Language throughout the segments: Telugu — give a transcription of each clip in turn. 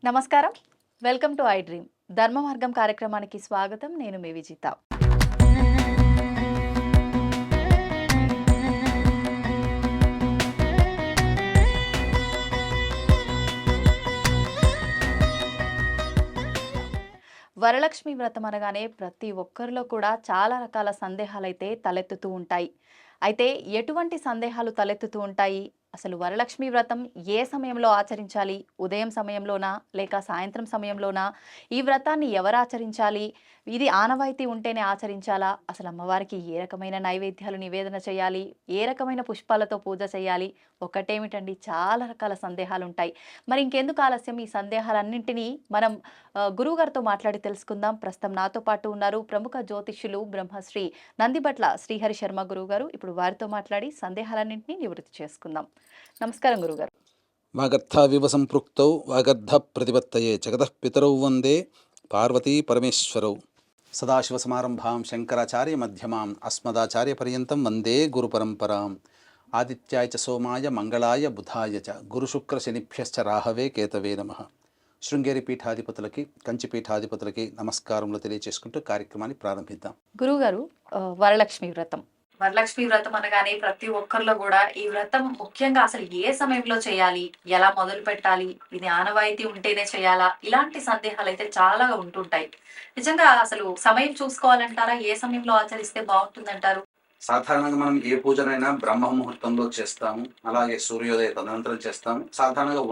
నమస్కారం. Welcome to I dream. ధర్మ మార్గం కార్యక్రమానికి స్వాగతం. నేను మీ విజిత. వరలక్ష్మి వ్రతం అనగానే ప్రతి ఒక్కరిలో కూడా చాలా రకాల సందేహాలైతే తలెత్తుతూ ఉంటాయి. అయితే ఎటువంటి సందేహాలు తలెత్తుతూ ఉంటాయి? అసలు వరలక్ష్మి వ్రతం ఏ సమయంలో ఆచరించాలి? ఉదయం సమయంలోనా? లేక సాయంత్రం సమయంలోనా? ఈ వ్రతాన్ని ఎవరు ఆచరించాలి? ఇది ఆనవాయితీ ఉంటేనే ఆచరించాలా? అసలు అమ్మవారికి ఏ రకమైన నైవేద్యాలు నివేదన చేయాలి? ఏ రకమైన పుష్పాలతో పూజ చేయాలి? ఒకటేమిటండి, చాలా రకాల సందేహాలుంటాయి. మరి ఇంకెందుకు ఆలస్యం? ఈ సందేహాలన్నింటినీ మనం గురువుగారితో మాట్లాడి తెలుసుకుందాం. ప్రస్తుతం నాతో పాటు ఉన్నారు ప్రముఖ జ్యోతిష్యులు బ్రహ్మశ్రీ నందిబట్ల శ్రీహరి శర్మ గురువు గారు. ఇప్పుడు వారితో మాట్లాడి సందేహాలన్నింటినీ నివృత్తి చేసుకుందాం. నమస్కారం గురుగారు. వాగర్థావివ సంపృక్తౌ వాగర్థ ప్రతిపత్తయే జగతః పితరౌ వందే పార్వతీ పరమేశ్వరౌ. సదాశివసమారంభాం శంకరాచార్య మధ్యమాం అస్మదాచార్య పర్యంతం వందే గురు పరంపరాం. ఆదిత్యాయ చ సోమాయ మంగళాయ బుధాయ చ గురుశుక్ర శనిభ్యశ్చ రాహవే కేతవే నమః. శృంగేరి పీఠాధిపతులకి, కంచి పీఠాధిపతులకి నమస్కారములు తెలియచేసుకుంటూ కార్యక్రమాన్ని ప్రారంభిద్దాం. గురుగారు, వరలక్ష్మి వ్రతం అనగానే ప్రతి ఒక్కరిలో కూడా ఈ వ్రతం ముఖ్యంగా అసలు ఏ సమయంలో చేయాలి, ఎలా మొదలు పెట్టాలి, ఇది ఆనవాయితీ ఉంటేనే చేయాలా, ఇలాంటి సందేహాలు అయితే చాలా ఉంటుంటాయి. నిజంగా అసలు సమయం చూసుకోవాలంటారా? ఏ సమయంలో ఆచరిస్తే బాగుంటుందంటారు? సాధారణంగా మనం ఏ పూజనైనా బ్రహ్మ ముహూర్తంలో చేస్తాము, అలాగే సూర్యోదయ తదనంతరం చేస్తాము. సాధారణంగా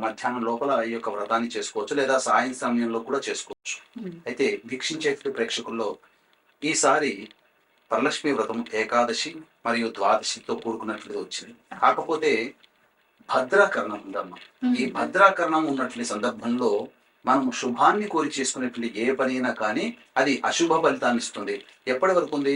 మధ్యాహ్నం లోపల ఈ యొక్క వ్రతాన్ని చేసుకోవచ్చు, లేదా సాయం సమయంలో కూడా చేసుకోవచ్చు. అయితే వీక్షించే ప్రేక్షకుల్లో ఈసారి వరలక్ష్మి వ్రతం ఏకాదశి మరియు ద్వాదశితో కూడుకున్నట్లుగా వచ్చింది. కాకపోతే భద్రాకరణం ఉందమ్మా. ఈ భద్రాకరణం ఉన్నటువంటి సందర్భంలో మనం శుభాన్ని కోరి చేసుకునేటువంటి ఏ పనైనా కానీ అది అశుభ ఫలితాన్ని ఇస్తుంది. ఎప్పటి వరకు ఉంది?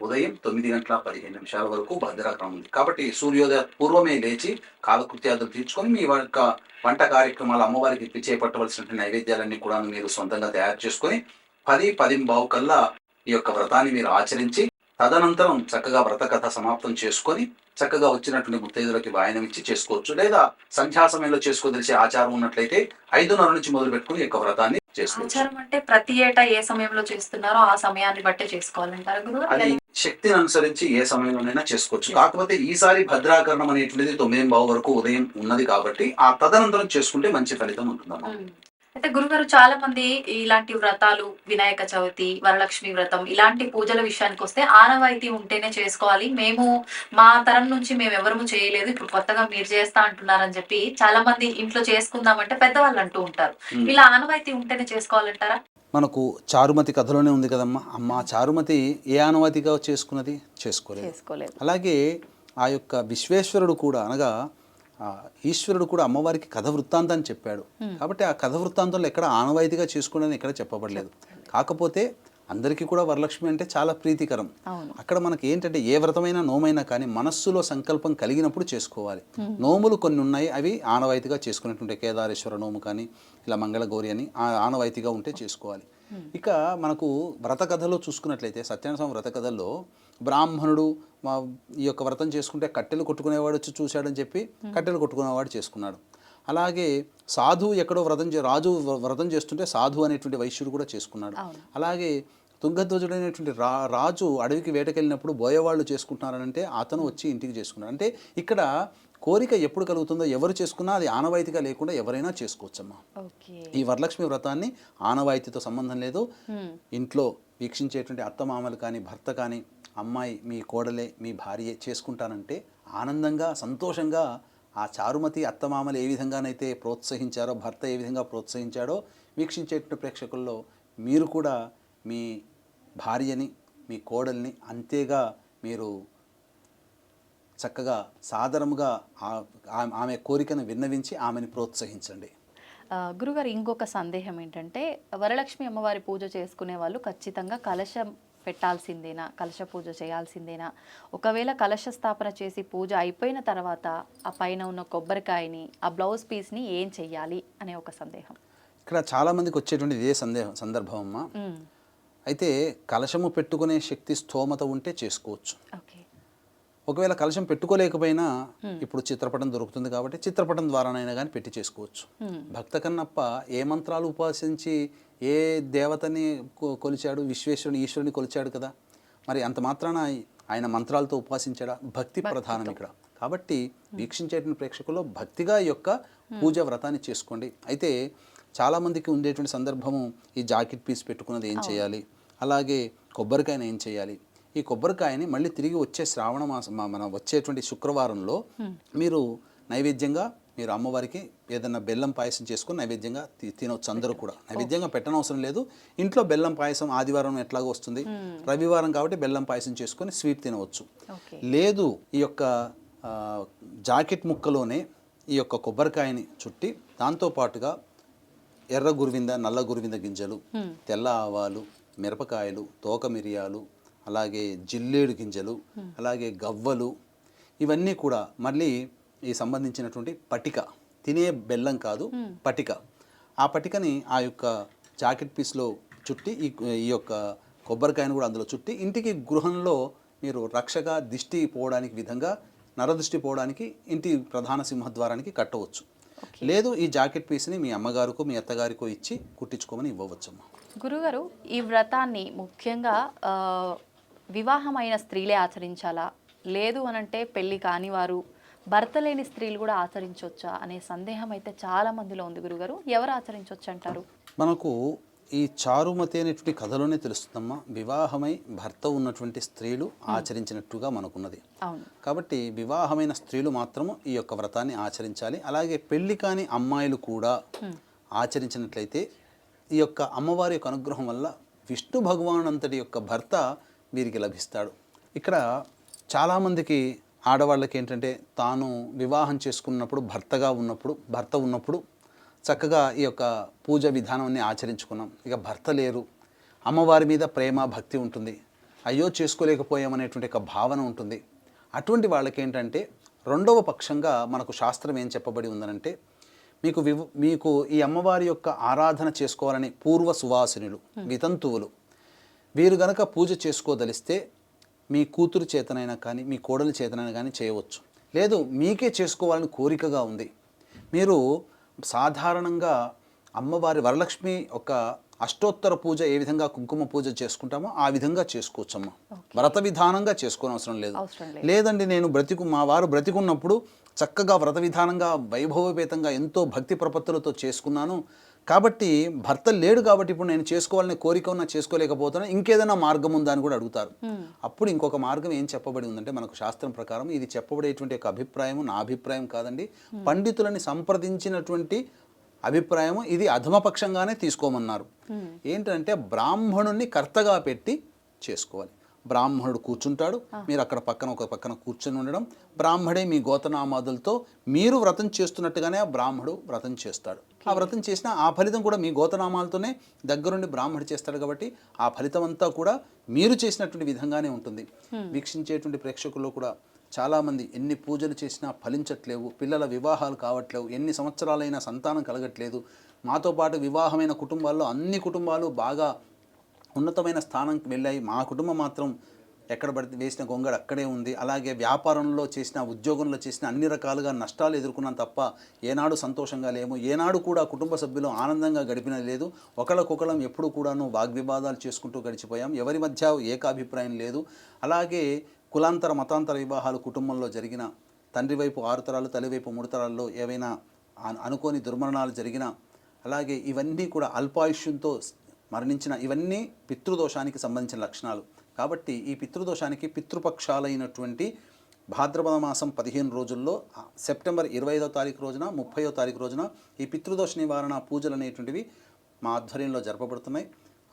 ఉదయం 9:15 వరకు భద్రాకరణం ఉంది. కాబట్టి సూర్యోదయ పూర్వమే లేచి కాలకృత్యాదులు తీర్చుకొని మీ యొక్క వంట కార్యక్రమాలు అమ్మవారికి చేపట్టవలసినటువంటి నైవేద్యాలన్నీ కూడా మీరు సొంతంగా తయారు చేసుకొని 10-10:15 కల్లా ఈ యొక్క వ్రతాన్ని మీరు ఆచరించి తదనంతరం చక్కగా వ్రత కథ సమాప్తం చేసుకొని చక్కగా వచ్చినటువంటి ముత్తైదులకి వాయనం ఇచ్చి చేసుకోవచ్చు. లేదా సంధ్యా సమయంలో చేసుకోదలిసే ఆచారం ఉన్నట్లయితే 5:30 నుంచి మొదలు పెట్టుకుని ఈ యొక్క వ్రతాన్ని చేసుకోవచ్చు. ఆచారం అంటే ప్రతి ఏటా ఏ సమయంలో చేస్తున్నారో ఆ సమయాన్ని బట్టే చేసుకోవాలంటారా గురువు? అది శక్తిని అనుసరించి ఏ సమయంలోనైనా చేసుకోవచ్చు. కాకపోతే ఈసారి భద్రాకరణం అనేటువంటిది 9:15 వరకు ఉదయం ఉన్నది కాబట్టి ఆ తదనంతరం చేసుకుంటే మంచి ఫలితం ఉంటుందమ్మా. అయితే గురుగారు, చాలా మంది ఇలాంటి వ్రతాలు, వినాయక చవితి, వరలక్ష్మి వ్రతం, ఇలాంటి పూజల విషయానికి వస్తే ఆనవాయితీ ఉంటేనే చేసుకోవాలి, మేము మా తరం నుంచి మేము ఎవరము చేయలేదు, ఇప్పుడు కొత్తగా మీరు చేస్తా అంటున్నారని చెప్పి చాలా మంది ఇంట్లో చేసుకుందామంటే పెద్దవాళ్ళు అంటూ ఉంటారు. ఇలా ఆనవాయితీ ఉంటేనే చేసుకోవాలంటారా? మనకు చారుమతి కథలోనే ఉంది కదమ్మా. అమ్మ చారుమతి ఏ ఆనవాయితీగా చేసుకోలేదు. అలాగే ఆ యొక్క విశ్వేశ్వరుడు కూడా, అనగా ఈశ్వరుడు కూడా అమ్మవారికి కథ వృత్తాంతాన్ని చెప్పాడు. కాబట్టి ఆ కథ వృత్తాంతంలో ఎక్కడ ఆనవాయితీగా చేసుకోవడానికి ఎక్కడ చెప్పబడలేదు. కాకపోతే అందరికీ కూడా వరలక్ష్మి అంటే చాలా ప్రీతికరం. అక్కడ మనకి ఏంటంటే ఏ వ్రతమైనా నోమైనా కానీ మనస్సులో సంకల్పం కలిగినప్పుడు చేసుకోవాలి. నోములు కొన్ని ఉన్నాయి, అవి ఆనవాయితీగా చేసుకునేటువంటి కేదారేశ్వర నోము కానీ, ఇలా మంగళగౌరి అని ఆనవాయితీగా ఉంటే చేసుకోవాలి. ఇక మనకు వ్రత కథలో చూసుకున్నట్లయితే సత్యనారాయణ స్వామి వ్రత కథల్లో బ్రాహ్మణుడు ఈ యొక్క వ్రతం చేసుకుంటే కట్టెలు కొట్టుకునేవాడు వచ్చి చూశాడని చెప్పి కట్టెలు కొట్టుకునేవాడు చేసుకున్నాడు. అలాగే సాధువు ఎక్కడో రాజు వ్రతం చేస్తుంటే సాధువు అనేటువంటి వైశ్యుడు కూడా చేసుకున్నాడు. అలాగే తుంగధ్వజుడైనటువంటి రాజు అడవికి వేటకెళ్ళినప్పుడు బోయవాళ్ళు చేసుకుంటున్నారనంటే అతను వచ్చి ఇంటికి చేసుకున్నాడు. అంటే ఇక్కడ కోరిక ఎప్పుడు కలుగుతుందో ఎవరు చేసుకున్నా అది ఆనవాయితీగా లేకుండా ఎవరైనా చేసుకోవచ్చమ్మా. ఈ వరలక్ష్మి వ్రతాన్ని ఆనవాయితీతో సంబంధం లేదు. ఇంట్లో వీక్షించేటువంటి అత్తమామలు కానీ, భర్త కానీ, అమ్మాయి మీ కోడలే, మీ భార్యే చేసుకుంటానంటే ఆనందంగా సంతోషంగా ఆ చారుమతి అత్తమామలు ఏ విధంగానైతే ప్రోత్సహించారో, భర్త ఏ విధంగా ప్రోత్సహించాడో వీక్షించేటువంటి ప్రేక్షకుల్లో మీరు కూడా మీ భార్యని, మీ కోడల్ని అంతేగా మీరు చక్కగా సాదరముగా ఆమె కోరికను విన్నవించి ఆమెని ప్రోత్సహించండి. గురుగారు, ఇంకొక సందేహం ఏంటంటే, వరలక్ష్మి అమ్మవారి పూజ చేసుకునే వాళ్ళు ఖచ్చితంగా కలశం పెట్టాల్సిందేనా, కలశ పూజ చేయాల్సిందేనా? ఒకవేళ కలశ స్థాపన చేసి పూజ అయిపోయిన తర్వాత ఆ పైన ఉన్న కొబ్బరికాయని, ఆ బ్లౌజ్ పీస్ని ఏం చెయ్యాలి అనే ఒక సందేహం. ఇక్కడ చాలామందికి వచ్చేటువంటి ఇదే సందర్భం అమ్మా. అయితే కలశము పెట్టుకునే శక్తి స్థోమత ఉంటే చేసుకోవచ్చు. ఒకవేళ కలశం పెట్టుకోలేకపోయినా ఇప్పుడు చిత్రపటం దొరుకుతుంది కాబట్టి చిత్రపటం ద్వారానైనా కానీ పెట్టి చేసుకోవచ్చు. భక్త కన్నప్ప ఏ మంత్రాలు ఉపాసించి ఏ దేవతని కొలిచాడు? విశ్వేశ్వరుని, ఈశ్వరుని కొలిచాడు కదా. మరి అంత మాత్రాన ఆయన మంత్రాలతో ఉపాసించాడా? భక్తి ప్రధానం ఇక్కడ. కాబట్టి వీక్షించేటువంటి ప్రేక్షకుల్లో భక్తిగా ఈ యొక్క పూజ వ్రతాన్ని చేసుకోండి. అయితే చాలామందికి ఉండేటువంటి సందర్భము, ఈ జాకెట్ పీస్ పెట్టుకున్నది ఏం చేయాలి, అలాగే కొబ్బరికాయని ఏం చేయాలి. ఈ కొబ్బరికాయని మళ్ళీ తిరిగి వచ్చే శ్రావణ మాసం, మన వచ్చేటువంటి శుక్రవారంలో మీరు నైవేద్యంగా మీరు అమ్మవారికి ఏదన్నా బెల్లం పాయసం చేసుకొని నైవేద్యంగా తినవచ్చు. అందరూ కూడా నైవేద్యంగా పెట్టనవసరం లేదు. ఇంట్లో బెల్లం పాయసం ఆదివారం ఎట్లాగో వస్తుంది, రవివారం కాబట్టి బెల్లం పాయసం చేసుకొని స్వీట్ తినవచ్చు. లేదు ఈ యొక్క జాకెట్ ముక్కలోనే ఈ యొక్క కొబ్బరికాయని చుట్టి దాంతోపాటుగా ఎర్ర గురువింద, నల్ల గురువింద గింజలు, తెల్ల ఆవాలు, మిరపకాయలు, తోక మిరియాలు, అలాగే జిల్లేడు గింజలు, అలాగే గవ్వలు, ఇవన్నీ కూడా మళ్ళీ ఈ సంబంధించినటువంటి పటిక, తినే బెల్లం కాదు పటిక, ఆ పటికని ఆ యొక్క జాకెట్ పీస్లో చుట్టి ఈ యొక్క కొబ్బరికాయను కూడా అందులో చుట్టి ఇంటికి గృహంలో మీరు రక్షగా దిష్టి పోవడానికి విధంగా, నరదృష్టి పోవడానికి ఇంటి ప్రధాన సింహద్వారానికి కట్టవచ్చు. లేదు ఈ జాకెట్ పీస్ని మీ అమ్మగారికో మీ అత్తగారికో ఇచ్చి కుట్టించుకోమని ఇవ్వవచ్చమ్మా. గురుగారు, ఈ వ్రతాన్ని ముఖ్యంగా వివాహమైన స్త్రీలే ఆచరించాలా, లేదు అనంటే పెళ్ళి కాని వారు, భర్త లేని స్త్రీలు కూడా ఆచరించవచ్చా అనే సందేహం అయితే చాలా మందిలో ఉంది గురుగారు. ఎవరు ఆచరించవచ్చు అంటారు? మనకు ఈ చారుమతి అనేటువంటి కథలోనే తెలుస్తుందమ్మా, వివాహమై భర్త ఉన్నటువంటి స్త్రీలు ఆచరించినట్టుగా మనకున్నది. కాబట్టి వివాహమైన స్త్రీలు మాత్రము ఈ యొక్క వ్రతాన్ని ఆచరించాలి. అలాగే పెళ్లి కాని అమ్మాయిలు కూడా ఆచరించినట్లయితే ఈ యొక్క అమ్మవారి యొక్క అనుగ్రహం వల్ల విష్ణు భగవాను అంతటి యొక్క భర్త వీరికి లభిస్తాడు. ఇక్కడ చాలామందికి ఆడవాళ్ళకి ఏంటంటే, తాను వివాహం చేసుకున్నప్పుడు భర్త ఉన్నప్పుడు చక్కగా ఈ యొక్క పూజ విధానాన్ని ఆచరించుకున్నాం, ఇక భర్త లేరు, అమ్మవారి మీద ప్రేమ భక్తి ఉంటుంది, అయ్యో చేసుకోలేకపోయామనేటువంటి ఒక భావన ఉంటుంది. అటువంటి వాళ్ళకి ఏంటంటే రెండవ పక్షంగా మనకు శాస్త్రం ఏం చెప్పబడి ఉందనంటే, మీకు ఈ అమ్మవారి యొక్క ఆరాధన చేసుకోవాలని పూర్వ సువాసినులు, వితంతువులు, వీరు గనక పూజ చేసుకోదలిస్తే మీ కూతురు చేతనైనా కానీ మీ కోడలి చేతనైనా కానీ చేయవచ్చు. లేదు మీకే చేసుకోవాలని కోరికగా ఉంది, మీరు సాధారణంగా అమ్మవారి వరలక్ష్మి ఒక అష్టోత్తర పూజ ఏ విధంగా కుంకుమ పూజ చేసుకుంటామో ఆ విధంగా చేసుకోవచ్చమ్మా. వ్రత విధానంగా చేసుకోనవసరం లేదు. లేదండి నేను మా వారు బ్రతికున్నప్పుడు చక్కగా వ్రత విధానంగా వైభవపేతంగా ఎంతో భక్తి ప్రపత్తులతో చేసుకున్నాను, కాబట్టి భర్త లేడు కాబట్టి ఇప్పుడు నేను చేసుకోవాలనే కోరిక ఉన్నా చేసుకోలేకపోతున్నాను, ఇంకేదైనా మార్గం ఉందా అని కూడా అడుగుతారు. అప్పుడు ఇంకొక మార్గం ఏం చెప్పబడి ఉందంటే, మనకు శాస్త్రం ప్రకారం ఇది చెప్పబడేటువంటి ఒక అభిప్రాయము నా అభిప్రాయం కాదండి, పండితులని సంప్రదించినటువంటి అభిప్రాయము, ఇది అధమపక్షంగానే తీసుకోమన్నారు. ఏంటంటే బ్రాహ్మణుణ్ణి కర్తగా పెట్టి చేసుకోవాలి. బ్రాహ్మణుడు కూర్చుంటాడు, మీరు అక్కడ ఒక పక్కన కూర్చొని ఉండడం, బ్రాహ్మడే మీ గోతనామాదులతో మీరు వ్రతం చేస్తున్నట్టుగానే ఆ బ్రాహ్మడు వ్రతం చేస్తాడు. ఆ వ్రతం చేసిన ఆ ఫలితం కూడా మీ గోతనామాలతోనే దగ్గరుండి బ్రాహ్మడు చేస్తాడు. కాబట్టి ఆ ఫలితం అంతా కూడా మీరు చేసినటువంటి విధంగానే ఉంటుంది. వీక్షించేటువంటి ప్రేక్షకుల్లో కూడా చాలామంది ఎన్ని పూజలు చేసినా ఫలించట్లేవు, పిల్లల వివాహాలు కావట్లేవు, ఎన్ని సంవత్సరాలైనా సంతానం కలగట్లేదు. మాతో పాటు వివాహమైన కుటుంబాల్లో అన్ని కుటుంబాలు బాగా ఉన్నతమైన స్థానంకి వెళ్ళాయి, మా కుటుంబం మాత్రం ఎక్కడ పడితే వేసిన గొంగడు అక్కడే ఉంది. అలాగే వ్యాపారంలో చేసిన, ఉద్యోగంలో చేసిన అన్ని రకాలుగా నష్టాలు ఎదుర్కొన్నాం తప్ప ఏనాడు సంతోషంగా లేము, ఏనాడు కూడా కుటుంబ సభ్యులు ఆనందంగా గడిపినది లేదు. ఒకళ్ళకొకళ్ళం ఎప్పుడు కూడాను వాగ్వివాదాలు చేసుకుంటూ గడిచిపోయాం, ఎవరి మధ్య ఏకాభిప్రాయం లేదు. అలాగే కులాంతర మతాంతర వివాహాలు కుటుంబంలో జరిగిన, తండ్రి వైపు 6 తరాలు తల్లి వైపు 3 తరాల్లో ఏవైనా అనుకోని దుర్మరణాలు జరిగిన, అలాగే ఇవన్నీ కూడా అల్పాయుష్యంతో మరణించిన, ఇవన్నీ పితృదోషానికి సంబంధించిన లక్షణాలు. కాబట్టి ఈ పితృదోషానికి పితృపక్షాలైనటువంటి భాద్రపద మాసం 15 రోజుల్లో సెప్టెంబర్ 25వ తారీఖు రోజున 30వ తారీఖు రోజున ఈ పితృదోష నివారణ పూజలు అనేటువంటివి మా ఆధ్వర్యంలో జరపబడుతున్నాయి.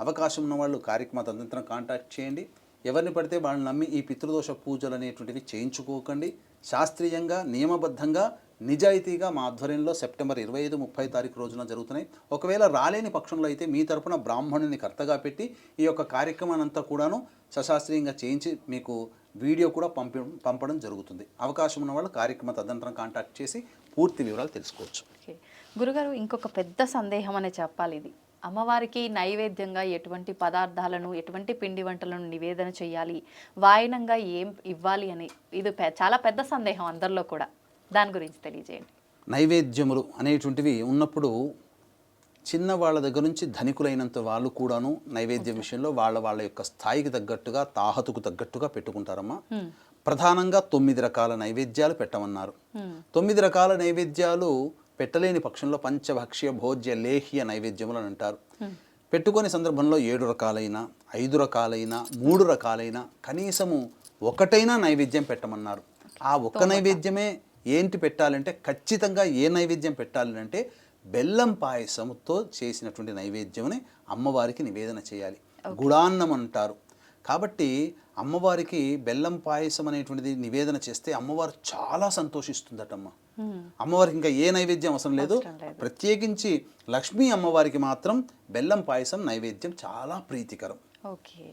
అవకాశం ఉన్న వాళ్ళు కార్యక్రమ తదనంతరం కాంటాక్ట్ చేయండి. ఎవరిని పడితే వాళ్ళని నమ్మి ఈ పితృదోష పూజలు అనేటువంటివి చేయించుకోకండి. శాస్త్రీయంగా నియమబద్ధంగా నిజాయితీగా మా ఆధ్వర్యంలో సెప్టెంబర్ 25, 30 తారీఖు రోజున జరుగుతున్నాయి. ఒకవేళ రాలేని పక్షంలో అయితే మీ తరపున బ్రాహ్మణుని కర్తగా పెట్టి ఈ యొక్క కార్యక్రమాన్ని అంతా కూడాను సశాస్త్రీయంగా చేయించి మీకు వీడియో కూడా పంపడం జరుగుతుంది. అవకాశం ఉన్న వాళ్ళు కార్యక్రమ తదనంతరం కాంటాక్ట్ చేసి పూర్తి వివరాలు తెలుసుకోవచ్చు. గురుగారు, ఇంకొక పెద్ద సందేహం అనే చెప్పాలి. ఇది అమ్మవారికి నైవేద్యంగా ఎటువంటి పదార్థాలను, ఎటువంటి పిండి వంటలను నివేదన చేయాలి, వాయనంగా ఏం ఇవ్వాలి అని ఇది చాలా పెద్ద సందేహం అందరిలో కూడా. దాని గురించి తెలియజేయండి. నైవేద్యములు అనేటువంటివి ఉన్నప్పుడు చిన్న వాళ్ళ దగ్గర నుంచి ధనికులైనంత వాళ్ళు కూడాను నైవేద్యం విషయంలో వాళ్ళ యొక్క స్థాయికి తగ్గట్టుగా, తాహతుకు తగ్గట్టుగా పెట్టుకుంటారమ్మా. ప్రధానంగా 9 రకాల నైవేద్యాలు పెట్టమన్నారు. 9 రకాల నైవేద్యాలు పెట్టలేని పక్షంలో పంచభక్ష్య భోజ్య లేహ్య నైవేద్యములు అని అంటారు. పెట్టుకునే సందర్భంలో 7 రకాలైన, 5 రకాలైన, 3 రకాలైన, కనీసము ఒకటైనా నైవేద్యం పెట్టమన్నారు. ఆ ఒక్క నైవేద్యమే ఏంటి పెట్టాలంటే, ఖచ్చితంగా ఏ నైవేద్యం పెట్టాలి అంటే బెల్లం పాయసంతో చేసినటువంటి నైవేద్యముని అమ్మవారికి నివేదన చేయాలి. గుడాన్నం అంటారు. కాబట్టి అమ్మవారికి బెల్లం పాయసం అనేటువంటిది నివేదన చేస్తే అమ్మవారు చాలా సంతోషిస్తుందటమ్మ. అమ్మవారికి ఇంకా ఏ నైవేద్యం అవసరం లేదు. ప్రత్యేకించి లక్ష్మీ అమ్మవారికి మాత్రం బెల్లం పాయసం నైవేద్యం చాలా ప్రీతికరం. ఓకే.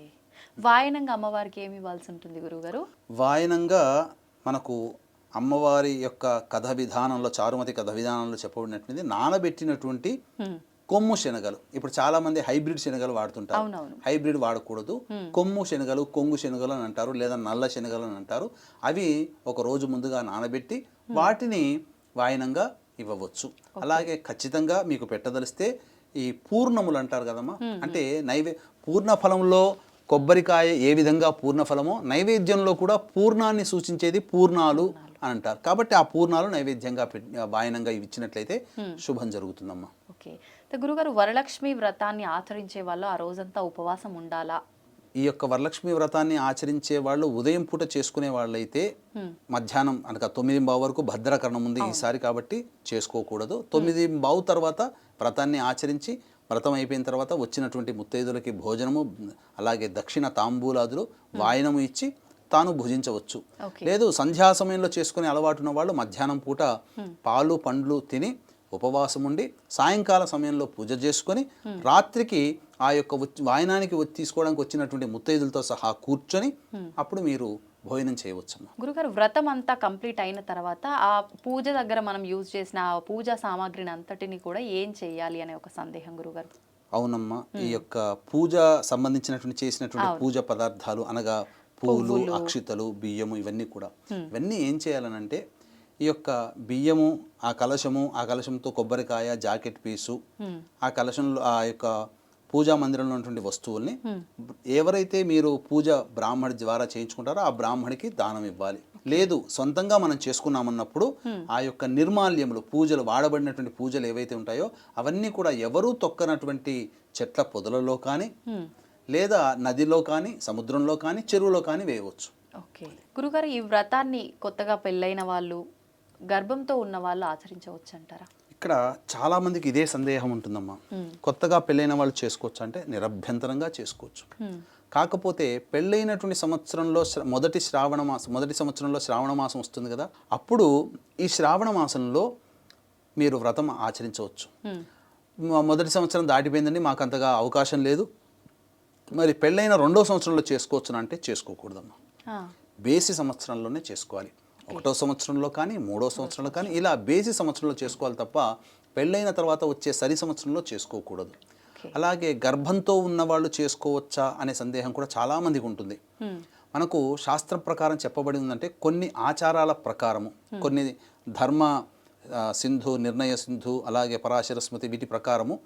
వాయనంగా అమ్మవారికి ఏమి ఇవ్వాల్సి ఉంటుంది గురువుగారు? వాయనంగా మనకు అమ్మవారి యొక్క కథ విధానంలో, చారుమతి కథ విధానంలో చెప్పబడినటువంటి నానబెట్టినటువంటి కొమ్ము శనగలు. ఇప్పుడు చాలా మంది హైబ్రిడ్ శనగలు వాడుతుంటారు. హైబ్రిడ్ వాడకూడదు. కొమ్ము శనగలు, కొంగు శనగలు అని అంటారు, లేదా నల్ల శనగలు అని అంటారు. అవి ఒక రోజు ముందుగా నానబెట్టి వాటిని వాయనంగా ఇవ్వవచ్చు. అలాగే ఖచ్చితంగా మీకు పెట్టదలిస్తే ఈ పూర్ణములు అంటారు కదమ్మా, అంటే పూర్ణ ఫలంలో కొబ్బరికాయ ఏ విధంగా పూర్ణఫలమో నైవేద్యంలో కూడా పూర్ణాన్ని సూచించేది పూర్ణాలు అని అంటారు. కాబట్టి ఆ పూర్ణాలు నైవేద్యంగా వాయనంగా ఇచ్చినట్లయితే శుభం జరుగుతుందమ్మా. ఓకే. గురుగారు, వరలక్ష్మి వ్రతాన్ని ఆచరించే వాళ్ళు ఆ రోజంతా ఉపవాసం ఉండాలా? ఈ యొక్క వరలక్ష్మి వ్రతాన్ని ఆచరించే వాళ్ళు ఉదయం పూట చేసుకునే వాళ్ళైతే మధ్యాహ్నం అనగా 9:15 వరకు భద్రకరణం ఉంది ఈసారి, కాబట్టి చేసుకోకూడదు. 9:15 తర్వాత వ్రతాన్ని ఆచరించి వ్రతం అయిపోయిన తర్వాత వచ్చినటువంటి ముత్తైదులకి భోజనము, అలాగే దక్షిణ తాంబూలాదులు, వాయనము ఇచ్చి తాను భుజించవచ్చు. లేదు సంధ్యా సమయంలో చేసుకునే అలవాటు ఉన్న వాళ్ళు మధ్యాహ్నం పూట పాలు పండ్లు తిని ఉపవాసం ఉండి సాయంకాల సమయంలో పూజ చేసుకొని రాత్రికి ఆ యొక్క వాయనానికి తీసుకోవడానికి వచ్చినటువంటి ముత్తైదులతో సహా కూర్చొని అప్పుడు మీరు భోజనం చేయవచ్చమ్మా. గురుగారు, వ్రతం అంతా కంప్లీట్ అయిన తర్వాత ఆ పూజ దగ్గర మనం యూజ్ చేసిన ఆ పూజా సామాగ్రిని అంతటిని కూడా ఏం చేయాలి అనే ఒక సందేహం గురుగారు. అవునమ్మా, ఈ యొక్క పూజ సంబంధించినటువంటి చేసినటువంటి పూజ పదార్థాలు అనగా పూలు, అక్షితలు, బియ్యము, ఇవన్నీ కూడా ఇవన్నీ ఏం చేయాలనంటే ఈ యొక్క బియ్యము, ఆ కలశంతో కొబ్బరికాయ, జాకెట్ పీసు, ఆ కలశంలో ఆ యొక్క పూజా మందిరంలో ఉన్నటువంటి వస్తువుల్ని ఎవరైతే మీరు పూజ బ్రాహ్మడి ద్వారా చేయించుకుంటారో ఆ బ్రాహ్మడికి దానం ఇవ్వాలి. లేదు సొంతంగా మనం చేసుకున్నామన్నప్పుడు ఆ యొక్క నిర్మాల్యములు, పూజలు వాడబడినటువంటి పూజలు ఏవైతే ఉంటాయో అవన్నీ కూడా ఎవరూ తొక్కనటువంటి చెట్ల పొదలలో కానీ, లేదా నదిలో కానీ, సముద్రంలో కానీ, చెరువులో కానీ వేయవచ్చు. ఓకే. గురుగారు, ఈ వ్రతాన్ని కొత్తగా పెళ్ళైన వాళ్ళు, గర్భంతో ఉన్న వాళ్ళు ఆచరించవచ్చు అంటారా? ఇక్కడ చాలా మందికి ఇదే సందేహం ఉంటుందమ్మా. కొత్తగా పెళ్ళైన వాళ్ళు చేసుకోవచ్చు అంటే నిరభ్యంతరంగా చేసుకోవచ్చు. కాకపోతే పెళ్ళైనటువంటి సంవత్సరంలో మొదటి సంవత్సరంలో శ్రావణ మాసం వస్తుంది కదా, అప్పుడు ఈ శ్రావణ మాసంలో మీరు వ్రతం ఆచరించవచ్చు. మొదటి సంవత్సరం దాటిపోయిందండి, మాకు అంతగా అవకాశం లేదు, మరి పెళ్ళైన 2వ సంవత్సరంలో చేసుకోవచ్చు అంటే చేసుకోకూడదమ్మా. బేసి సంవత్సరంలోనే చేసుకోవాలి. 1వ సంవత్సరంలో కానీ, 3వ సంవత్సరంలో కానీ, ఇలా బేసి సంవత్సరంలో చేసుకోవాలి తప్ప పెళ్ళైన తర్వాత వచ్చే సరి సంవత్సరంలో చేసుకోకూడదు. అలాగే గర్భంతో ఉన్నవాళ్ళు చేసుకోవచ్చా అనే సందేహం కూడా చాలామందికి ఉంటుంది. మనకు శాస్త్రం ప్రకారం చెప్పబడి ఉందంటే కొన్ని ఆచారాల ప్రకారము, కొన్ని ధర్మ సింధు, నిర్ణయ సింధు, అలాగే పరాశర స్మృతి, వీటి ప్రకారము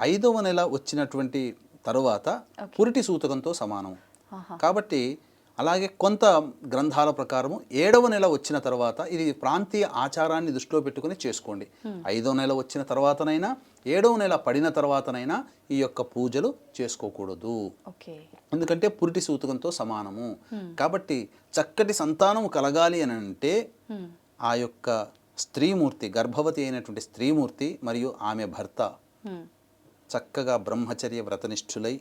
5వ నెల వచ్చినటువంటి తరువాత పురిటి సూతకంతో సమానం. కాబట్టి అలాగే కొంత గ్రంథాల ప్రకారము 7వ నెల వచ్చిన తర్వాత, ఇది ప్రాంతీయ ఆచారాన్ని దృష్టిలో పెట్టుకుని చేసుకోండి. 5వ నెల వచ్చిన తర్వాతనైనా, 7వ నెల పడిన తర్వాతనైనా ఈ యొక్క పూజలు చేసుకోకూడదు. ఎందుకంటే పురిటి సూతకంతో సమానము. కాబట్టి చక్కటి సంతానము కలగాలి అని అంటే ఆ యొక్క స్త్రీమూర్తి, గర్భవతి అయినటువంటి స్త్రీమూర్తి మరియు ఆమె భర్త చక్కగా బ్రహ్మచర్య వ్రతనిష్ఠులై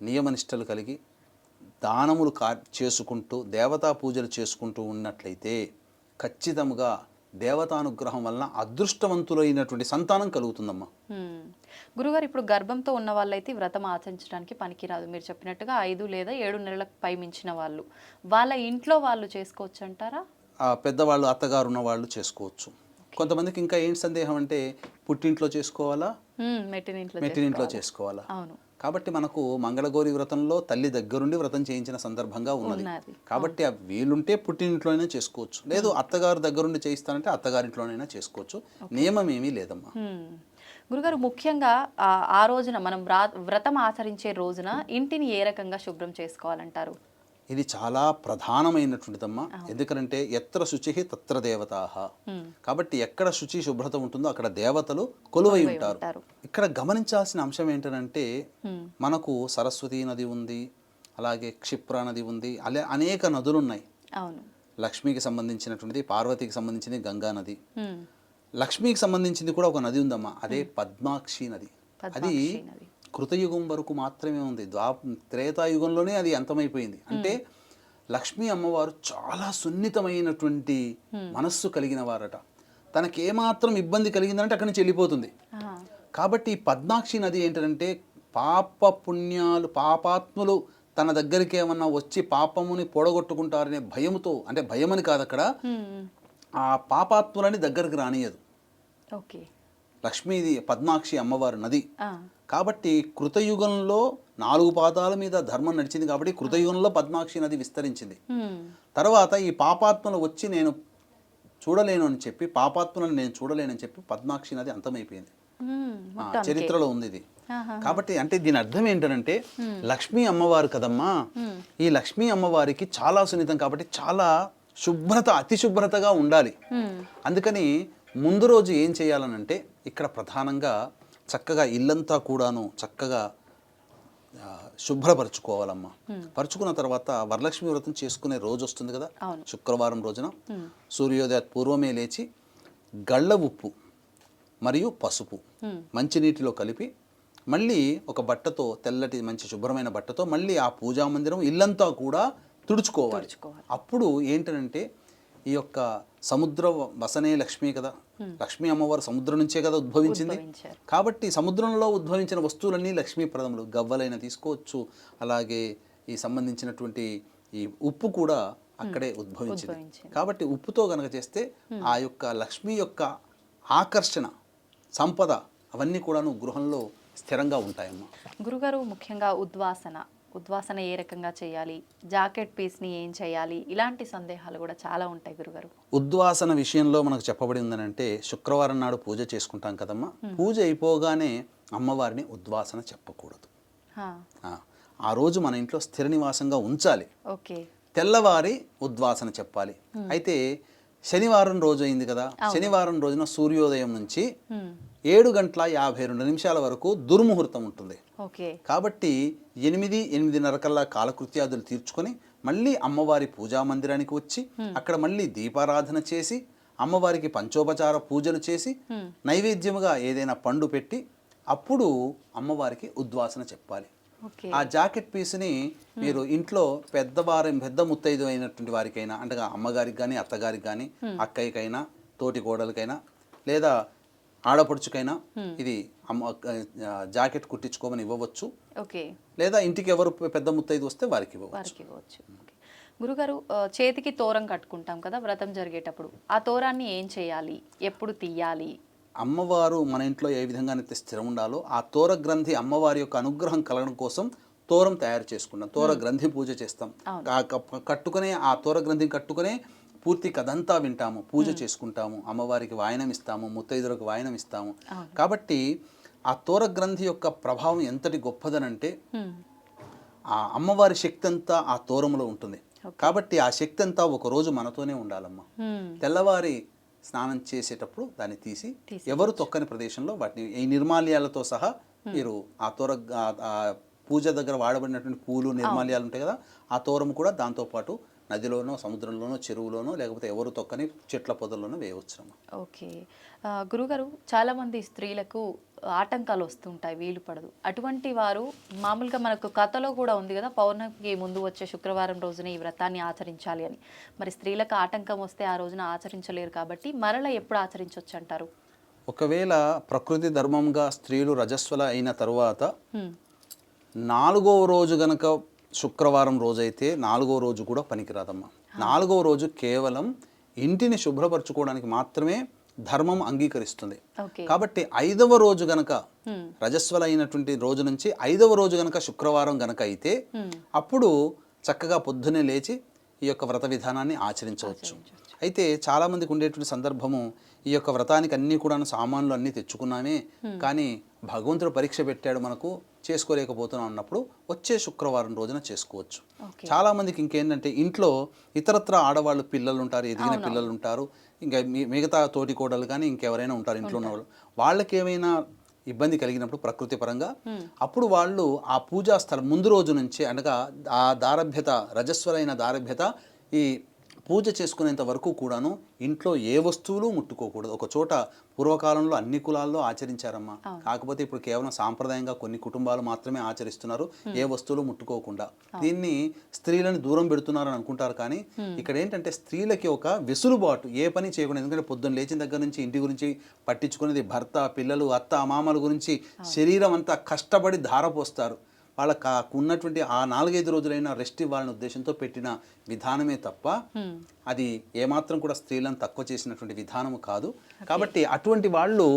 నియమనిష్టలు కలిగి దానములు చేసుకుంటూ దేవతా పూజలు చేసుకుంటూ ఉన్నట్లయితే ఖచ్చితంగా దేవతానుగ్రహం వలన అదృష్టవంతులైనటువంటి సంతానం కలుగుతుందమ్మా. గురుగారు, ఇప్పుడు గర్భంతో ఉన్న వాళ్ళైతే వ్రతం ఆచరించడానికి పనికిరాదు. మీరు చెప్పినట్టుగా 5 లేదా 7 నెలలకు పై మించిన వాళ్ళు, వాళ్ళ ఇంట్లో వాళ్ళు చేసుకోవచ్చు అంటారా? పెద్దవాళ్ళు, అత్తగారు ఉన్న వాళ్ళు చేసుకోవచ్చు. కొంతమందికి ఇంకా ఏంటి సందేహం అంటే పుట్టింట్లో చేసుకోవాలా, మెట్టినింట్లో మెట్టినింట్లో చేసుకోవాలా. అవును. కాబట్టి మనకు మంగళగౌరి వ్రతంలో తల్లి దగ్గరుండి వ్రతం చేయించిన సందర్భంగా ఉన్నది. కాబట్టి ఆ వీలుంటే పుట్టినింట్లోనే చేసుకోవచ్చు, లేదు అత్తగారు దగ్గరుండి చేయిస్తానంటే అత్తగారింట్లోనైనా చేసుకోవచ్చు, నియమం ఏమీ లేదమ్మా. గురుగారు, ముఖ్యంగా ఆ రోజున మనం వ్రతం ఆచరించే రోజున ఇంటిని ఏ రకంగా శుభ్రం చేసుకోవాలంటారు? ఇది చాలా ప్రధానమైనటువంటిదమ్మా. ఎందుకంటే ఎత్ర శుచి తత్ర దేవతాః. కాబట్టి ఎక్కడ శుచి శుభ్రత ఉంటుందో అక్కడ దేవతలు కొలువై ఉంటారు. ఇక్కడ గమనించాల్సిన అంశం ఏంటంటే మనకు సరస్వతీ నది ఉంది, అలాగే క్షిప్రా నది ఉంది, అలా అనేక నదులు ఉన్నాయి. లక్ష్మికి సంబంధించినటువంటిది, పార్వతికి సంబంధించింది గంగా నది. లక్ష్మికి సంబంధించింది కూడా ఒక నది ఉందమ్మా, అదే పద్మాక్షి నది. అది కృతయుగం వరకు మాత్రమే ఉంది, త్రేతాయుగంలోనే అది అంతమైపోయింది. అంటే లక్ష్మీ అమ్మవారు చాలా సున్నితమైనటువంటి మనస్సు కలిగిన వారట. తనకి ఏమాత్రం ఇబ్బంది కలిగిందంటే అక్కడి నుంచి వెళ్ళిపోతుంది. కాబట్టి పద్మాక్షి నది ఏంటంటే పుణ్యాలు పాపాత్ములు తన దగ్గరికి ఏమన్నా వచ్చి పాపముని పొడగొట్టుకుంటారనే భయముతో, అంటే భయమని కాదు అక్కడ, ఆ పాపాత్ములని దగ్గరికి రానియదు. లక్ష్మీది పద్మాక్షి అమ్మవారు నది. కాబట్టి కృతయుగంలో 4 పాదాల మీద ధర్మం నడిచింది కాబట్టి కృతయుగంలో పద్మాక్షి నది విస్తరించింది. తర్వాత ఈ పాపాత్మలు వచ్చి నేను చూడలేను అని చెప్పి, పాపాత్మలను నేను చూడలేనని చెప్పి పద్మాక్షి నది అంతమైపోయింది. చరిత్రలో ఉంది ఇది. కాబట్టి అంటే దీని అర్థం ఏంటంటే లక్ష్మీ అమ్మవారు కదమ్మా, ఈ లక్ష్మీ అమ్మవారికి చాలా సున్నితం కాబట్టి చాలా శుభ్రత, అతి శుభ్రతగా ఉండాలి. అందుకని ముందు రోజు ఏం చేయాలనంటే ఇక్కడ ప్రధానంగా చక్కగా ఇల్లంతా కూడాను చక్కగా శుభ్రపరచుకోవాలమ్మా. పరుచుకున్న తర్వాత వరలక్ష్మి వ్రతం చేసుకునే రోజు వస్తుంది కదా, శుక్రవారం రోజున సూర్యోదయ పూర్వమే లేచి గళ్ళ ఉప్పు మరియు పసుపు మంచినీటిలో కలిపి మళ్ళీ ఒక బట్టతో, తెల్లటి మంచి శుభ్రమైన బట్టతో మళ్ళీ ఆ పూజా మందిరం ఇల్లంతా కూడా తుడుచుకోవాలి. అప్పుడు ఏంటంటే ఈ యొక్క సముద్ర వసనే లక్ష్మి కదా, లక్ష్మీ అమ్మవారు సముద్రం నుంచే కదా ఉద్భవించింది. కాబట్టి సముద్రంలో ఉద్భవించిన వస్తువులన్నీ లక్ష్మీప్రదములు. గవ్వలైన తీసుకోవచ్చు, అలాగే ఈ సంబంధించినటువంటి ఈ ఉప్పు కూడా అక్కడే ఉద్భవించింది. కాబట్టి ఉప్పుతో గనక చేస్తే ఆ యొక్క లక్ష్మి యొక్క ఆకర్షణ, సంపద అవన్నీ కూడాను గృహంలో స్థిరంగా ఉంటాయమ్మా. గురుగారు, ముఖ్యంగా ఉద్వాసన ఏ రకంగా చేయాలి, జాకెట్ పీస్ని ఏం చేయాలి, ఇలాంటి సందేహాలు కూడా చాలా ఉంటాయి గురుగారు. ఉద్వాసన విషయంలో మనకు చెప్పబడి ఉందనంటే శుక్రవారం నాడు పూజ చేసుకుంటాం కదమ్మా, పూజ అయిపోగానే అమ్మవారిని ఉద్వాసన చెప్పకూడదు. ఆ రోజు మన ఇంట్లో స్థిర నివాసంగా ఉంచాలి. తెల్లవారి ఉద్వాసన చెప్పాలి. అయితే శనివారం రోజు అయింది కదా, శనివారం రోజున సూర్యోదయం నుంచి 7:52 వరకు దుర్ముహూర్తం ఉంటుంది. కాబట్టి 8-8:30 కల్లా కాలకృత్యాదులు తీర్చుకొని మళ్ళీ అమ్మవారి పూజా మందిరానికి వచ్చి అక్కడ మళ్ళీ దీపారాధన చేసి అమ్మవారికి పంచోపచార పూజలు చేసి నైవేద్యముగా ఏదైనా పండు పెట్టి అప్పుడు అమ్మవారికి ఉద్వాసన చెప్పాలి. ఆ జాకెట్ పీస్ని మీరు ఇంట్లో పెద్ద ముత్తైదు అయినటువంటి వారికైనా, అంటే అమ్మగారికి కానీ, అత్తగారికి కానీ, అక్కయ్యకైనా, తోటి కోడలికైనా, లేదా ఆడపడుచుకైనా ఇది జాకెట్ కుట్టించుకోమని ఇవ్వవచ్చు. లేదా ఇంటికి ఎవరు పెద్ద ముత్తైదు వస్తే వారికి ఇవ్వవచ్చు. గురుగారు, చేతికి తోరం కట్టుకుంటాం కదా వ్రతం జరిగేటప్పుడు, ఆ తోరాన్ని ఏం చేయాలి, ఎప్పుడు తీయాలి? అమ్మవారు మన ఇంట్లో ఏ విధంగానైతే స్థిరం ఉండాలో ఆ తోర గ్రంథి అమ్మవారి యొక్క అనుగ్రహం కలగడం కోసం తోరం తయారు చేసుకున్నాం. తోర గ్రంథి పూజ చేస్తాం. కట్టుకునే ఆ తోర గ్రంథిని కట్టుకునే పూర్తి కథంతా వింటాము, పూజ చేసుకుంటాము, అమ్మవారికి వాయనం ఇస్తాము, ముత్తైదులకు వాయనం ఇస్తాము. కాబట్టి ఆ తోర గ్రంథి యొక్క ప్రభావం ఎంతటి గొప్పదనంటే ఆ అమ్మవారి శక్తి అంతా ఆ తోరములో ఉంటుంది. కాబట్టి ఆ శక్తి అంతా ఒకరోజు మనతోనే ఉండాలమ్మా. తెల్లవారి స్నానం చేసేటప్పుడు దాన్ని తీసి ఎవరు తొక్కని ప్రదేశంలో వాటిని ఈ నిర్మాల్యాలతో సహా మీరు ఆ తోర పూజ దగ్గర వాడబడినటువంటి పూలు నిర్మాల్యాలు ఉంటాయి కదా, ఆ తోరము కూడా దాంతోపాటు నదిలోనో, సముద్రంలోనో, చెరువులోనో, లేకపోతే ఎవరు తొక్కని చెట్ల పొదల్లోనో వేయవచ్చు. ఓకే గురుగారు, చాలామంది స్త్రీలకు ఆటంకాలు వస్తుంటాయి, వీలు పడదు. అటువంటి వారు మామూలుగా మనకు కథలో కూడా ఉంది కదా, పౌర్ణమికి ముందు వచ్చే శుక్రవారం రోజున ఈ వ్రతాన్ని ఆచరించాలి అని. మరి స్త్రీలకు ఆటంకం వస్తే ఆ రోజున ఆచరించలేరు కాబట్టి మరలా ఎప్పుడు ఆచరించవచ్చు అంటారు? ఒకవేళ ప్రకృతి ధర్మంగా స్త్రీలు రజస్వల అయిన తరువాత 4వ రోజు గనక శుక్రవారం రోజైతే 4వ రోజు కూడా పనికిరాదమ్మా. 4వ రోజు కేవలం ఇంటిని శుభ్రపరచుకోవడానికి మాత్రమే ధర్మం అంగీకరిస్తుంది. ఓకే. కాబట్టి 5వ రోజు గనక రజస్వలైనటువంటి రోజు నుంచి 5వ రోజు గనక శుక్రవారం గనక అయితే అప్పుడు చక్కగా పొద్దునే లేచి ఈ యొక్క వ్రత విధానాన్ని ఆచరించవచ్చు. అయితే చాలామందికి ఉండేటువంటి సందర్భము, ఈ యొక్క వ్రతానికి అన్నీ కూడా సామాన్లు అన్నీ తెచ్చుకున్నామే, కానీ భగవంతుడు పరీక్ష పెట్టాడు మనకు, చేసుకోలేకపోతున్నాం అన్నప్పుడు వచ్చే శుక్రవారం రోజున చేసుకోవచ్చు. చాలామందికి ఇంకేంటంటే ఇంట్లో ఇతరత్ర ఆడవాళ్ళు పిల్లలు ఉంటారు, ఎదిగిన పిల్లలు ఉంటారు, ఇంకా మిగతా తోటి కోడలు కానీ ఇంకెవరైనా ఉంటారు ఇంట్లో ఉన్న వాళ్ళు, వాళ్ళకి ఏమైనా ఇబ్బంది కలిగినప్పుడు ప్రకృతి పరంగా అప్పుడు వాళ్ళు ఆ పూజా స్థలం ముందు రోజు నుంచి, అనగా ఆ దారభ్యత, రజస్వలైన దారభ్యత ఈ పూజ చేసుకునేంత వరకు కూడాను ఇంట్లో ఏ వస్తువులు ముట్టుకోకూడదు. ఒక చోట పూర్వకాలంలో అన్ని కులాల్లో ఆచరించారమ్మా, కాకపోతే ఇప్పుడు కేవలం సాంప్రదాయంగా కొన్ని కుటుంబాలు మాత్రమే ఆచరిస్తున్నారు, ఏ వస్తువులు ముట్టుకోకుండా. దీన్ని స్త్రీలను దూరం పెడుతున్నారని అనుకుంటారు, కానీ ఇక్కడ ఏంటంటే స్త్రీలకి ఒక వెసులుబాటు, ఏ పని చేయకుండా. ఎందుకంటే పొద్దున్న లేచిన దగ్గర నుంచి ఇంటి గురించి పట్టించుకునేది భర్త, పిల్లలు, అత్త, మామల గురించి శరీరం అంతా కష్టపడి ధారపోస్తారు. వాళ్ళకు ఉన్నటువంటి ఆ 4-5 రోజులైనా రెస్ట్ ఇవ్వాలనే ఉద్దేశంతో పెట్టిన విధానమే తప్ప అది ఏమాత్రం కూడా స్త్రీలను తక్కువ చేసినటువంటి విధానము కాదు. కాబట్టి అటువంటి వాళ్ళు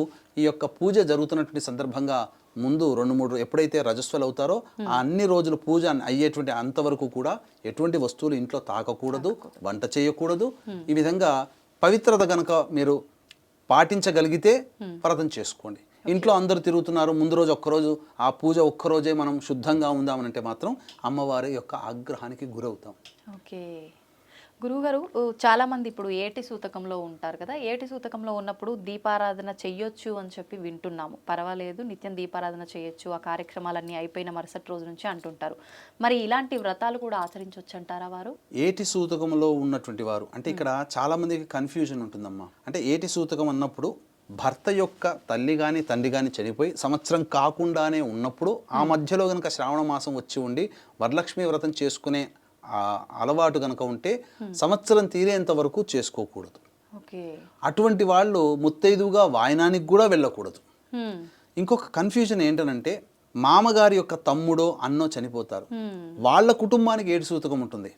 ఈ యొక్క పూజ జరుగుతున్నటువంటి సందర్భంగా ముందు 2-3 ఎప్పుడైతే రజస్వలు అవుతారో ఆ అన్ని రోజులు పూజ అయ్యేటువంటి అంతవరకు కూడా ఎటువంటి వస్తువులు ఇంట్లో తాకకూడదు, వంట చేయకూడదు. ఈ విధంగా పవిత్రత గనక మీరు పాటించగలిగితే వ్రతం చేసుకోండి. ఇంట్లో అందరూ తిరుగుతున్నారు, ముందు రోజు ఒక్కరోజు ఆ పూజ ఒక్కరోజే మనం శుద్ధంగా ఉందామనంటే మాత్రం అమ్మవారి యొక్క ఆగ్రహానికి గురవుతాం. ఓకే గురువుగారు, చాలామంది ఇప్పుడు ఏటి సూతకంలో ఉంటారు కదా, ఏటి సూతకంలో ఉన్నప్పుడు దీపారాధన చెయ్యొచ్చు అని చెప్పి వింటున్నాము. పర్వాలేదు, నిత్యం దీపారాధన చేయొచ్చు, ఆ కార్యక్రమాలన్నీ అయిపోయిన మరుసటి రోజు నుంచి అంటుంటారు. మరి ఇలాంటి వ్రతాలు కూడా ఆచరించవచ్చు అంటారా వారు? ఏటి సూతకంలో ఉన్నటువంటి వారు అంటే ఇక్కడ చాలామందికి కన్ఫ్యూజన్ ఉంటుందమ్మా. అంటే ఏటి సూతకం అన్నప్పుడు భర్త యొక్క తల్లి కానీ తండ్రి కానీ చనిపోయి సంవత్సరం కాకుండానే ఉన్నప్పుడు ఆ మధ్యలో కనుక శ్రావణ మాసం వచ్చి ఉండి వరలక్ష్మి వ్రతం చేసుకునే అలవాటు కనుక ఉంటే సంవత్సరం తీరేంత వరకు చేసుకోకూడదు. అటువంటి వాళ్ళు ముత్తైదుగా వాయనానికి కూడా వెళ్ళకూడదు. ఇంకొక కన్ఫ్యూజన్ ఏంటనంటే మామగారి యొక్క తమ్ముడో అన్నో చనిపోతారు, వాళ్ళ కుటుంబానికి ఏడు సూతకం ఉంటుంది,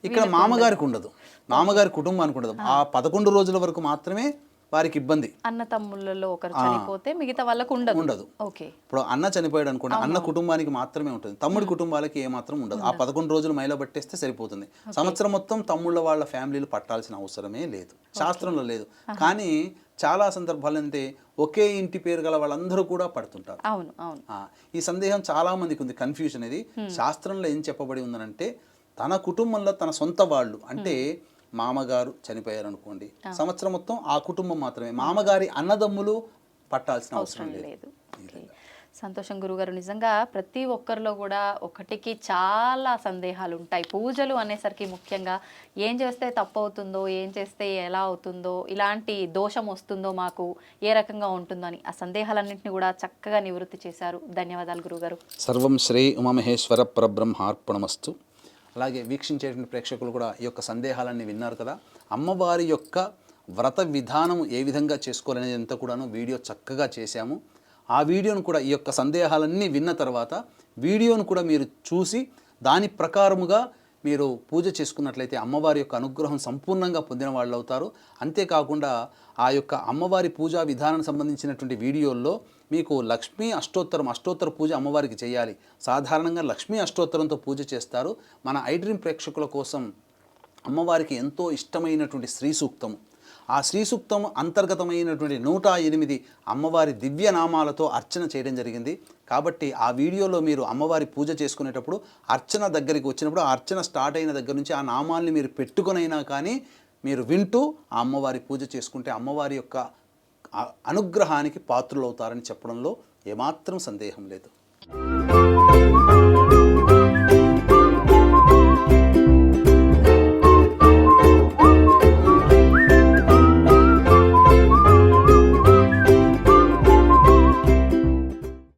ఇక్కడ మామగారికి ఉండదు, మామగారి కుటుంబానికి ఉండదు. ఆ 11 రోజుల వరకు మాత్రమే వారికి ఇబ్బంది. అన్న తమ్ముళ్ళలో ఒకరు చనిపోతే మిగతా వాళ్ళకు ఉండదు. ఇప్పుడు అన్న చనిపోయాడు అనుకోండి, అన్న కుటుంబానికి మాత్రమే ఉంటుంది, తమ్ముడి కుటుంబాలకి ఏమాత్రం ఉండదు. ఆ 11 రోజులు మైలో పట్టేస్తే సరిపోతుంది. సంవత్సరం మొత్తం తమ్ముళ్ళ వాళ్ళ ఫ్యామిలీలు పట్టాల్సిన అవసరమే లేదు, శాస్త్రంలో లేదు. కానీ చాలా సందర్భాలు అంటే ఒకే ఇంటి పేరు గల వాళ్ళందరూ కూడా పడుతుంటారు. ఈ సందేహం చాలా మందికి ఉంది, కన్ఫ్యూజన్. ఇది శాస్త్రంలో ఏం చెప్పబడి ఉందనంటే తన కుటుంబంలో తన సొంత వాళ్ళు అంటే మామగారు చనిపోయారు అనుకోండి, సంవత్సరం మొత్తం ఆ కుటుంబం మాత్రమే, మామగారి అన్నదమ్ములు పట్టాల్సిన అవసరం లేదు. సంతోషం గురుగారు. నిజంగా ప్రతి ఒక్కరిలో కూడా ఒకటికి చాలా సందేహాలు ఉంటాయి. పూజలు అనేసరికి ముఖ్యంగా ఏం చేస్తే తప్పు అవుతుందో, ఏం చేస్తే ఎలా అవుతుందో, ఇలాంటి దోషం వస్తుందో, మాకు ఏ రకంగా ఉంటుందో అని ఆ సందేహాలన్నింటినీ కూడా చక్కగా నివృత్తి చేశారు. ధన్యవాదాలు గురుగారు. సర్వం శ్రీ ఉమామహేశ్వర పరబ్రహ్మార్పణమస్తు. అలాగే వీక్షించేటువంటి ప్రేక్షకులు కూడా ఈ యొక్క సందేహాలన్నీ విన్నారు కదా. అమ్మవారి యొక్క వ్రత విధానం ఏ విధంగా చేసుకోవాలనేది అంతా కూడాను వీడియో చక్కగా చేశాము. ఆ వీడియోను కూడా ఈ యొక్క సందేహాలన్నీ విన్న తర్వాత వీడియోను కూడా మీరు చూసి దాని ప్రకారముగా మీరు పూజ చేసుకున్నట్లయితే అమ్మవారి యొక్క అనుగ్రహం సంపూర్ణంగా పొందిన వాళ్ళు అవుతారు. అంతేకాకుండా ఆ యొక్క అమ్మవారి పూజా విధానం సంబంధించినటువంటి వీడియోల్లో మీకు లక్ష్మీ అష్టోత్తర పూజ అమ్మవారికి చేయాలి. సాధారణంగా లక్ష్మీ అష్టోత్తరంతో పూజ చేస్తారు. మన ఐడ్రీమ్ ప్రేక్షకుల కోసం అమ్మవారికి ఎంతో ఇష్టమైనటువంటి శ్రీ సూక్తము, ఆ శ్రీ సూక్తం అంతర్గతమైనటువంటి 108 అమ్మవారి దివ్యనామాలతో అర్చన చేయడం జరిగింది. కాబట్టి ఆ వీడియోలో మీరు అమ్మవారి పూజ చేసుకునేటప్పుడు అర్చన దగ్గరికి వచ్చినప్పుడు ఆ అర్చన స్టార్ట్ అయిన దగ్గర నుంచి ఆ నామాల్ని మీరు పెట్టుకునైనా కానీ మీరు వింటూ ఆ అమ్మవారి పూజ చేసుకుంటే అమ్మవారి యొక్క అనుగ్రహానికి పాత్రులవుతారని చెప్పడంలో ఏమాత్రం సందేహం లేదు.